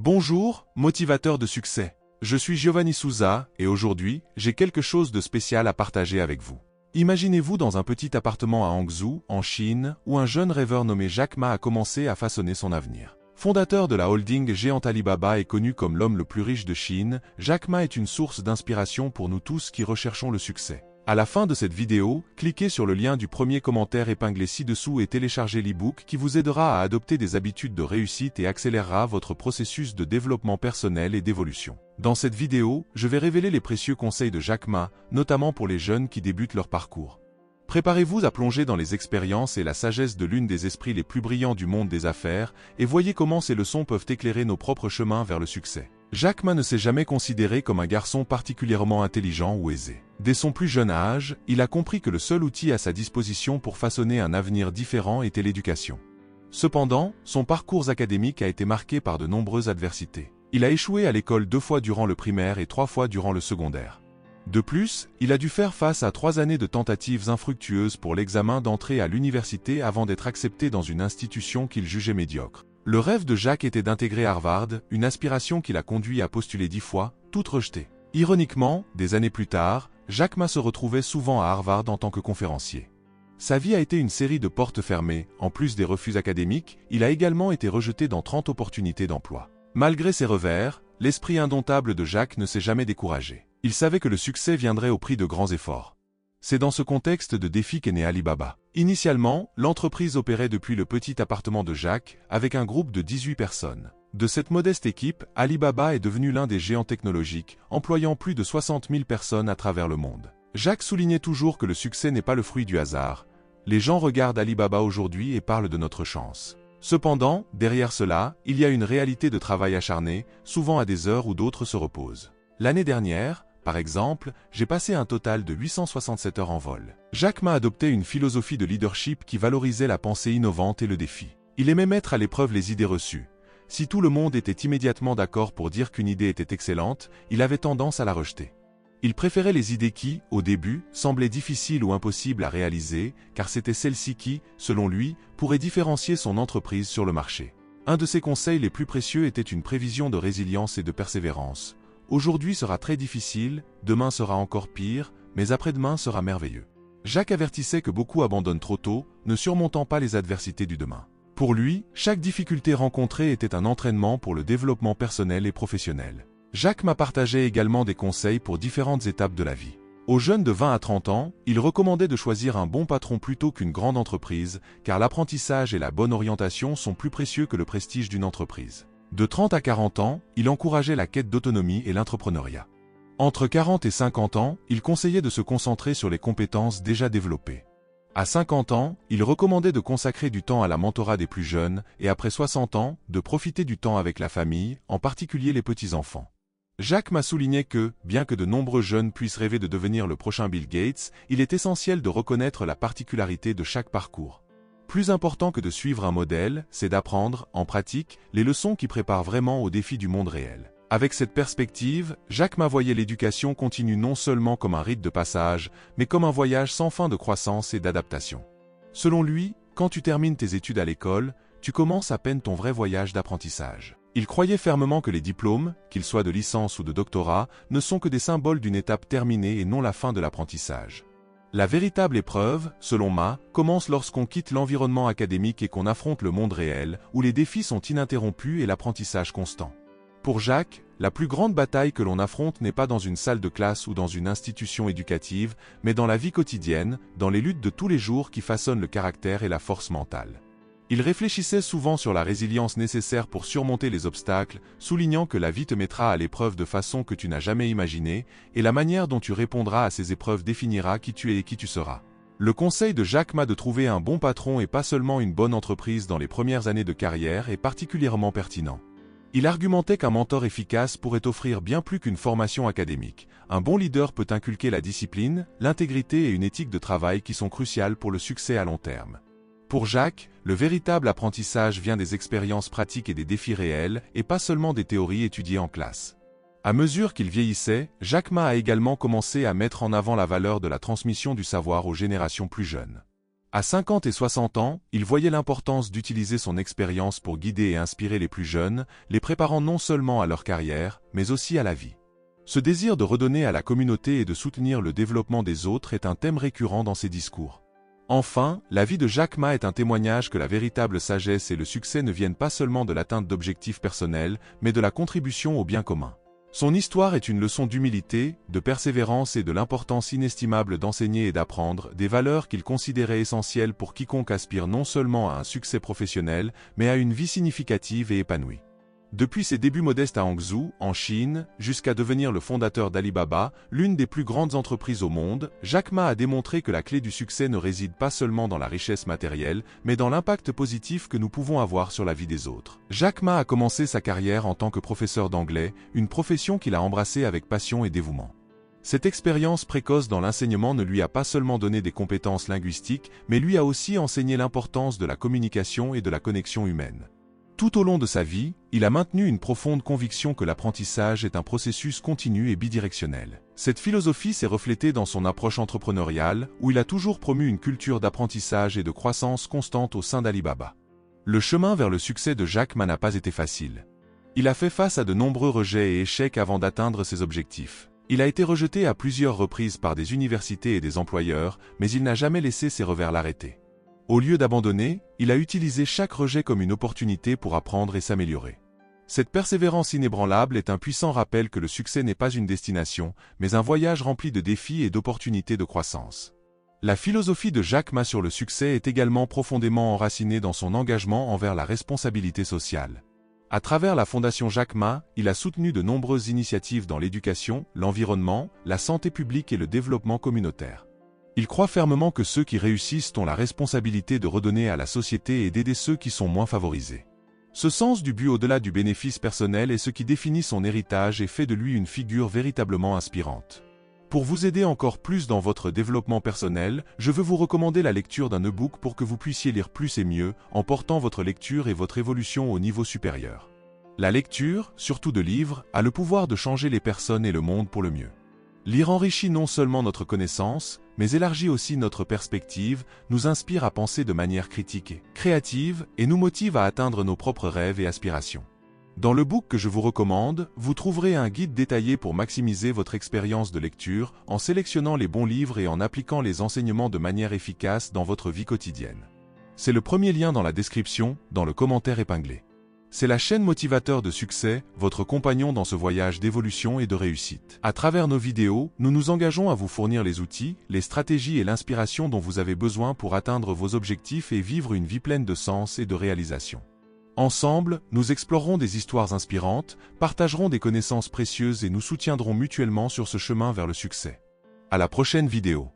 Bonjour, motivateur de succès. Je suis Giovanni Souza et aujourd'hui, j'ai quelque chose de spécial à partager avec vous. Imaginez-vous dans un petit appartement à Hangzhou, en Chine, où un jeune rêveur nommé Jack Ma a commencé à façonner son avenir. Fondateur de la holding géante Alibaba et connu comme l'homme le plus riche de Chine, Jack Ma est une source d'inspiration pour nous tous qui recherchons le succès. À la fin de cette vidéo, cliquez sur le lien du premier commentaire épinglé ci-dessous et téléchargez l'e-book qui vous aidera à adopter des habitudes de réussite et accélérera votre processus de développement personnel et d'évolution. Dans cette vidéo, je vais révéler les précieux conseils de Jack Ma, notamment pour les jeunes qui débutent leur parcours. Préparez-vous à plonger dans les expériences et la sagesse de l'une des esprits les plus brillants du monde des affaires et voyez comment ces leçons peuvent éclairer nos propres chemins vers le succès. Jack Ma ne s'est jamais considéré comme un garçon particulièrement intelligent ou aisé. Dès son plus jeune âge, il a compris que le seul outil à sa disposition pour façonner un avenir différent était l'éducation. Cependant, son parcours académique a été marqué par de nombreuses adversités. Il a échoué à l'école 2 fois durant le primaire et 3 fois durant le secondaire. De plus, il a dû faire face à 3 années de tentatives infructueuses pour l'examen d'entrée à l'université avant d'être accepté dans une institution qu'il jugeait médiocre. Le rêve de Jack était d'intégrer Harvard, une aspiration qui l'a conduit à postuler 10 fois, toutes rejetées. Ironiquement, des années plus tard, Jack Ma se retrouvait souvent à Harvard en tant que conférencier. Sa vie a été une série de portes fermées, en plus des refus académiques, il a également été rejeté dans 30 opportunités d'emploi. Malgré ses revers, l'esprit indomptable de Jack ne s'est jamais découragé. Il savait que le succès viendrait au prix de grands efforts. C'est dans ce contexte de défi qu'est né Alibaba. Initialement, l'entreprise opérait depuis le petit appartement de Jack, avec un groupe de 18 personnes. De cette modeste équipe, Alibaba est devenu l'un des géants technologiques, employant plus de 60 000 personnes à travers le monde. Jack soulignait toujours que le succès n'est pas le fruit du hasard. Les gens regardent Alibaba aujourd'hui et parlent de notre chance. Cependant, derrière cela, il y a une réalité de travail acharné, souvent à des heures où d'autres se reposent. L'année dernière, par exemple, j'ai passé un total de 867 heures en vol. Jack Ma adoptait une philosophie de leadership qui valorisait la pensée innovante et le défi. Il aimait mettre à l'épreuve les idées reçues. Si tout le monde était immédiatement d'accord pour dire qu'une idée était excellente, il avait tendance à la rejeter. Il préférait les idées qui, au début, semblaient difficiles ou impossibles à réaliser, car c'était celles-ci qui, selon lui, pourraient différencier son entreprise sur le marché. Un de ses conseils les plus précieux était une prévision de résilience et de persévérance. Aujourd'hui sera très difficile, demain sera encore pire, mais après-demain sera merveilleux. Jack avertissait que beaucoup abandonnent trop tôt, ne surmontant pas les adversités du demain. Pour lui, chaque difficulté rencontrée était un entraînement pour le développement personnel et professionnel. Jack m'a partagé également des conseils pour différentes étapes de la vie. Aux jeunes de 20 à 30 ans, il recommandait de choisir un bon patron plutôt qu'une grande entreprise, car l'apprentissage et la bonne orientation sont plus précieux que le prestige d'une entreprise. De 30 à 40 ans, il encourageait la quête d'autonomie et l'entrepreneuriat. Entre 40 et 50 ans, il conseillait de se concentrer sur les compétences déjà développées. À 50 ans, il recommandait de consacrer du temps à la mentorat des plus jeunes et après 60 ans, de profiter du temps avec la famille, en particulier les petits-enfants. Jack m'a souligné que, bien que de nombreux jeunes puissent rêver de devenir le prochain Bill Gates, il est essentiel de reconnaître la particularité de chaque parcours. Plus important que de suivre un modèle, c'est d'apprendre, en pratique, les leçons qui préparent vraiment aux défis du monde réel. Avec cette perspective, Jack Ma voyait l'éducation continue non seulement comme un rite de passage, mais comme un voyage sans fin de croissance et d'adaptation. Selon lui, quand tu termines tes études à l'école, tu commences à peine ton vrai voyage d'apprentissage. Il croyait fermement que les diplômes, qu'ils soient de licence ou de doctorat, ne sont que des symboles d'une étape terminée et non la fin de l'apprentissage. La véritable épreuve, selon Ma, commence lorsqu'on quitte l'environnement académique et qu'on affronte le monde réel, où les défis sont ininterrompus et l'apprentissage constant. Pour Jack, la plus grande bataille que l'on affronte n'est pas dans une salle de classe ou dans une institution éducative, mais dans la vie quotidienne, dans les luttes de tous les jours qui façonnent le caractère et la force mentale. Il réfléchissait souvent sur la résilience nécessaire pour surmonter les obstacles, soulignant que la vie te mettra à l'épreuve de façon que tu n'as jamais imaginée, et la manière dont tu répondras à ces épreuves définira qui tu es et qui tu seras. Le conseil de Jack Ma de trouver un bon patron et pas seulement une bonne entreprise dans les premières années de carrière est particulièrement pertinent. Il argumentait qu'un mentor efficace pourrait offrir bien plus qu'une formation académique. Un bon leader peut inculquer la discipline, l'intégrité et une éthique de travail qui sont cruciales pour le succès à long terme. Pour Jack, le véritable apprentissage vient des expériences pratiques et des défis réels, et pas seulement des théories étudiées en classe. À mesure qu'il vieillissait, Jack Ma a également commencé à mettre en avant la valeur de la transmission du savoir aux générations plus jeunes. À 50 et 60 ans, il voyait l'importance d'utiliser son expérience pour guider et inspirer les plus jeunes, les préparant non seulement à leur carrière, mais aussi à la vie. Ce désir de redonner à la communauté et de soutenir le développement des autres est un thème récurrent dans ses discours. Enfin, la vie de Jack Ma est un témoignage que la véritable sagesse et le succès ne viennent pas seulement de l'atteinte d'objectifs personnels, mais de la contribution au bien commun. Son histoire est une leçon d'humilité, de persévérance et de l'importance inestimable d'enseigner et d'apprendre, des valeurs qu'il considérait essentielles pour quiconque aspire non seulement à un succès professionnel, mais à une vie significative et épanouie. Depuis ses débuts modestes à Hangzhou, en Chine, jusqu'à devenir le fondateur d'Alibaba, l'une des plus grandes entreprises au monde, Jack Ma a démontré que la clé du succès ne réside pas seulement dans la richesse matérielle, mais dans l'impact positif que nous pouvons avoir sur la vie des autres. Jack Ma a commencé sa carrière en tant que professeur d'anglais, une profession qu'il a embrassée avec passion et dévouement. Cette expérience précoce dans l'enseignement ne lui a pas seulement donné des compétences linguistiques, mais lui a aussi enseigné l'importance de la communication et de la connexion humaine. Tout au long de sa vie, il a maintenu une profonde conviction que l'apprentissage est un processus continu et bidirectionnel. Cette philosophie s'est reflétée dans son approche entrepreneuriale, où il a toujours promu une culture d'apprentissage et de croissance constante au sein d'Alibaba. Le chemin vers le succès de Jack Ma n'a pas été facile. Il a fait face à de nombreux rejets et échecs avant d'atteindre ses objectifs. Il a été rejeté à plusieurs reprises par des universités et des employeurs, mais il n'a jamais laissé ses revers l'arrêter. Au lieu d'abandonner, il a utilisé chaque rejet comme une opportunité pour apprendre et s'améliorer. Cette persévérance inébranlable est un puissant rappel que le succès n'est pas une destination, mais un voyage rempli de défis et d'opportunités de croissance. La philosophie de Jack Ma sur le succès est également profondément enracinée dans son engagement envers la responsabilité sociale. À travers la Fondation Jack Ma, il a soutenu de nombreuses initiatives dans l'éducation, l'environnement, la santé publique et le développement communautaire. Il croit fermement que ceux qui réussissent ont la responsabilité de redonner à la société et d'aider ceux qui sont moins favorisés. Ce sens du but au-delà du bénéfice personnel est ce qui définit son héritage et fait de lui une figure véritablement inspirante. Pour vous aider encore plus dans votre développement personnel, je veux vous recommander la lecture d'un e-book pour que vous puissiez lire plus et mieux, en portant votre lecture et votre évolution au niveau supérieur. La lecture, surtout de livres, a le pouvoir de changer les personnes et le monde pour le mieux. Lire enrichit non seulement notre connaissance, mais élargit aussi notre perspective, nous inspire à penser de manière critique et créative et nous motive à atteindre nos propres rêves et aspirations. Dans le book que je vous recommande, vous trouverez un guide détaillé pour maximiser votre expérience de lecture en sélectionnant les bons livres et en appliquant les enseignements de manière efficace dans votre vie quotidienne. C'est le premier lien dans la description, dans le commentaire épinglé. C'est la chaîne Motivateur de Succès, votre compagnon dans ce voyage d'évolution et de réussite. À travers nos vidéos, nous nous engageons à vous fournir les outils, les stratégies et l'inspiration dont vous avez besoin pour atteindre vos objectifs et vivre une vie pleine de sens et de réalisation. Ensemble, nous explorerons des histoires inspirantes, partagerons des connaissances précieuses et nous soutiendrons mutuellement sur ce chemin vers le succès. À la prochaine vidéo.